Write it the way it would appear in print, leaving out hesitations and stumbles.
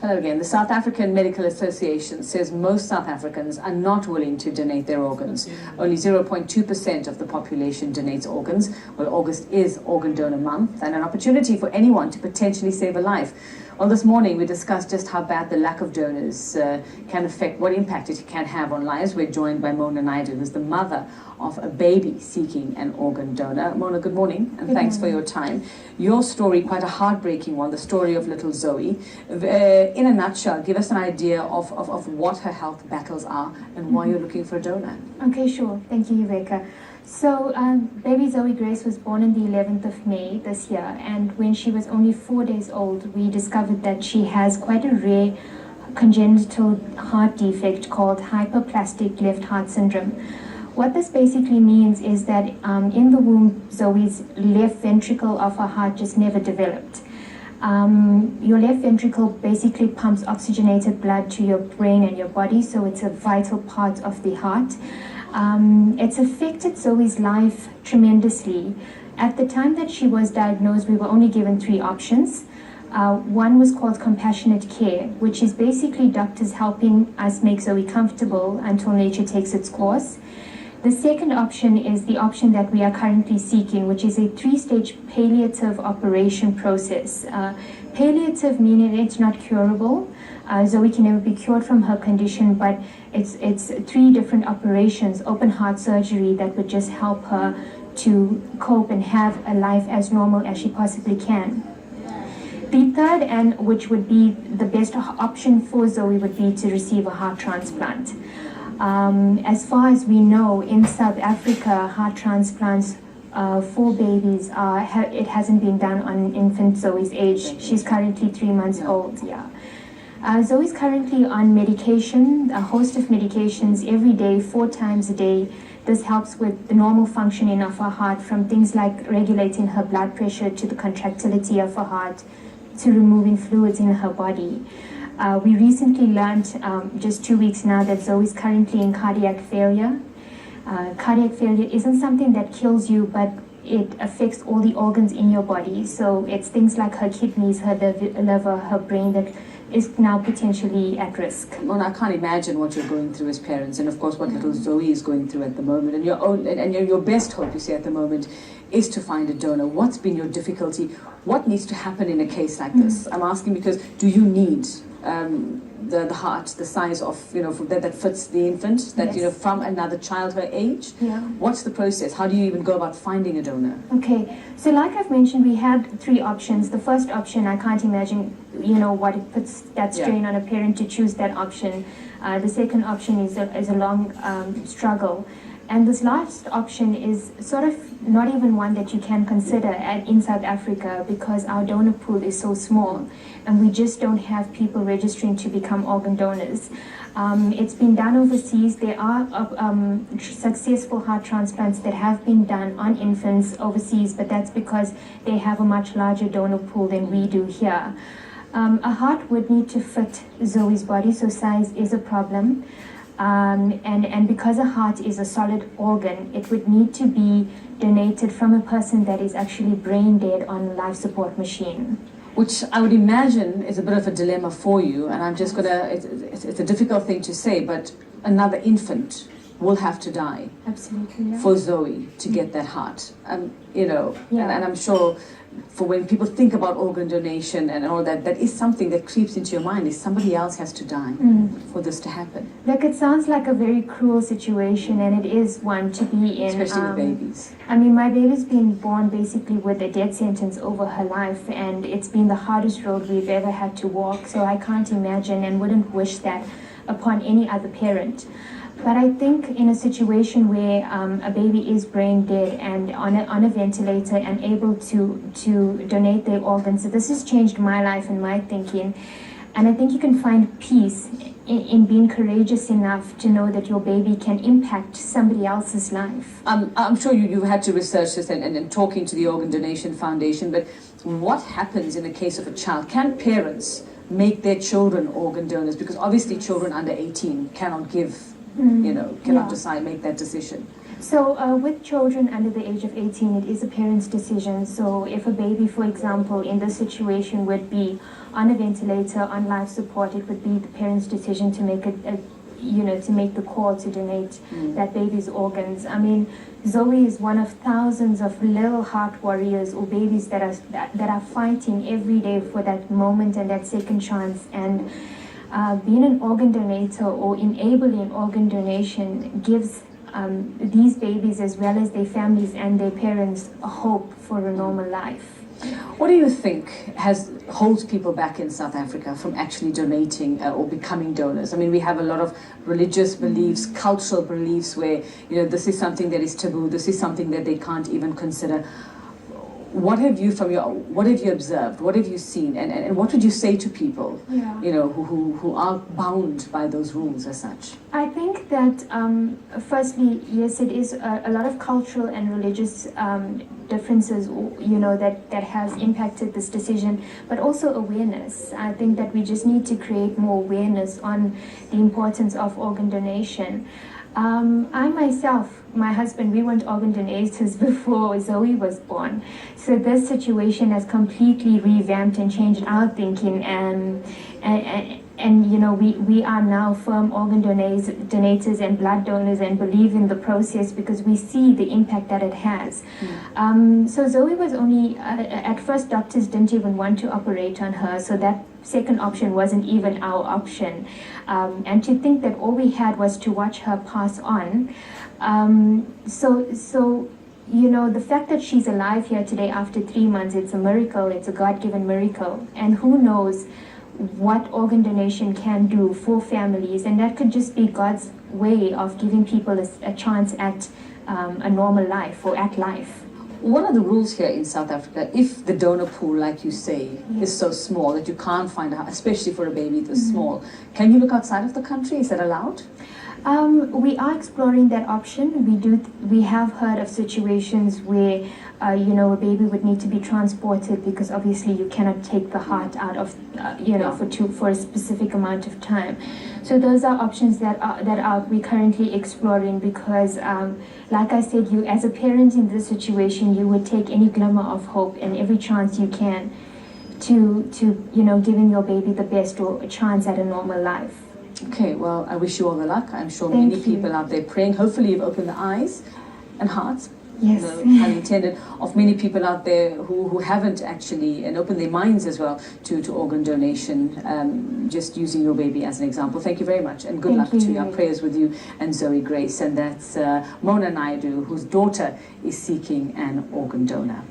Hello again. The South African Medical Association says most South Africans are not willing to donate their organs. Only 0.2% of the population donates organs. Well, August is Organ Donor Month and an opportunity for anyone to potentially save a life. Well, this morning we discussed just how bad the lack of donors can affect, what impact it can have on lives. We're joined by Zoe Naidu, who's the mother of a baby seeking an organ donor. Mona, good morning, and thanks for your time. Your story, quite a heartbreaking one, the story of little Zoe. In a nutshell, give us an idea of what her health battles are and why you're looking for a donor. Okay, sure. Thank you, Rebecca. So, baby Zoe Grace was born on the 11th of May this year, and when she was only 4 days old, we discovered that she has quite a rare congenital heart defect called hyperplastic left heart syndrome. What this basically means is that in the womb, Zoe's left ventricle of her heart just never developed. Your left ventricle basically pumps oxygenated blood to your brain and your body, so it's a vital part of the heart. It's affected Zoe's life tremendously. At the time that she was diagnosed, we were only given 3 options. One was called compassionate care, which is basically doctors helping us make Zoe comfortable until nature takes its course. The second option is the option that we are currently seeking, which is a 3-stage palliative operation process. Palliative meaning it's not curable. Zoe can never be cured from her condition, but it's 3 different operations, open heart surgery that would just help her to cope and have a life as normal as she possibly can. The third, and which would be the best option for Zoe, would be to receive a heart transplant. As far as we know, in South Africa, heart transplants for babies, it hasn't been done on infant Zoe's age. She's currently 3 months old, yeah. Zoe's currently on medication, a host of medications every day, 4 times a day. This helps with the normal functioning of her heart, from things like regulating her blood pressure to the contractility of her heart to removing fluids in her body. We recently learned, just 2 weeks now, that Zoe's currently in cardiac failure. Cardiac failure isn't something that kills you, but it affects all the organs in your body. So it's things like her kidneys, her liver, her brain that is now potentially at risk. Well, I can't imagine what you're going through as parents, and of course what little Zoe is going through at the moment. And your best hope, you say, at the moment is to find a donor. What's been your difficulty? What needs to happen in a case like this? I'm asking because do you need the heart, the size of, that fits the infant, that, Yes. From another child her age? Yeah. What's the process? How do you even go about finding a donor? Okay, so like I've mentioned, we had 3 options. The first option, I can't imagine, what it puts that strain on a parent to choose that option. The second option is a long struggle. And this last option is sort of not even one that you can consider in South Africa, because our donor pool is so small and we just don't have people registering to become organ donors. It's been done overseas. There are successful heart transplants that have been done on infants overseas, but that's because they have a much larger donor pool than we do here. A heart would need to fit Zoe's body, so size is a problem. And because a heart is a solid organ, it would need to be donated from a person that is actually brain dead on a life support machine. Which I would imagine is a bit of a dilemma for you, and I'm just it's a difficult thing to say, but another infant will have to die. Absolutely, yeah. For Zoe to get that heart. Yeah. And I'm sure for when people think about organ donation and all that, that is something that creeps into your mind, is somebody else has to die for this to happen. Look, it sounds like a very cruel situation, and it is one to be in. Especially with babies. I mean, my baby's been born basically with a death sentence over her life, and it's been the hardest road we've ever had to walk, so I can't imagine and wouldn't wish that upon any other parent. But I think in a situation where a baby is brain dead and on a ventilator and able to donate their organs, this has changed my life and my thinking. And I think you can find peace in being courageous enough to know that your baby can impact somebody else's life. I'm sure you've had to research this and talking to the Organ Donation Foundation, but what happens in the case of a child? Can parents make their children organ donors? Because obviously children under 18 cannot give, cannot decide, make that decision. So with children under the age of 18, it is a parent's decision. So if a baby, for example, in this situation would be on a ventilator, on life support, it would be the parent's decision to make to make the call to donate that baby's organs. I mean, Zoe is one of thousands of little heart warriors or babies that are fighting every day for that moment and that second chance. And being an organ donator or enabling organ donation gives these babies, as well as their families and their parents, a hope for a normal life. What do you think holds people back in South Africa from actually donating or becoming donors? I mean, we have a lot of religious beliefs, cultural beliefs where, this is something that is taboo, this is something that they can't even consider. What have you observed? What have you seen? And what would you say to people, who are bound by those rules as such? I think that, firstly, yes, it is a lot of cultural and religious differences, that has impacted this decision, but also awareness. I think that we just need to create more awareness on the importance of organ donation. I myself, my husband, we weren't organ donators before Zoe was born. So this situation has completely revamped and changed our thinking. We are now firm organ donators and blood donors and believe in the process because we see the impact that it has. So Zoe was only, at first doctors didn't even want to operate on her, so that second option wasn't even our option. And to think that all we had was to watch her pass on. The fact that she's alive here today after 3 months, it's a miracle, it's a God-given miracle. And who knows what organ donation can do for families, and that could just be God's way of giving people a chance at a normal life or at life. What are the rules here in South Africa if the donor pool, like you say, is so small that you can't find out, especially for a baby this small? Can you look outside of the country? Is that allowed? We are exploring that option. We have heard of situations where a baby would need to be transported because obviously you cannot take the heart out of for a specific amount of time. So those are options that we currently exploring because like I said, you as a parent in this situation, you would take any glimmer of hope and every chance you can to giving your baby the best or a chance at a normal life. Okay, well, I wish you all the luck. I'm sure many people out there praying. Hopefully you've opened the eyes and hearts, yes, unintended, of many people out there who haven't actually, and opened their minds as well to organ donation, just using your baby as an example. Thank you very much, and good luck to you. Our prayers with you and Zoe Grace. And that's Mona Naidu, whose daughter is seeking an organ donor.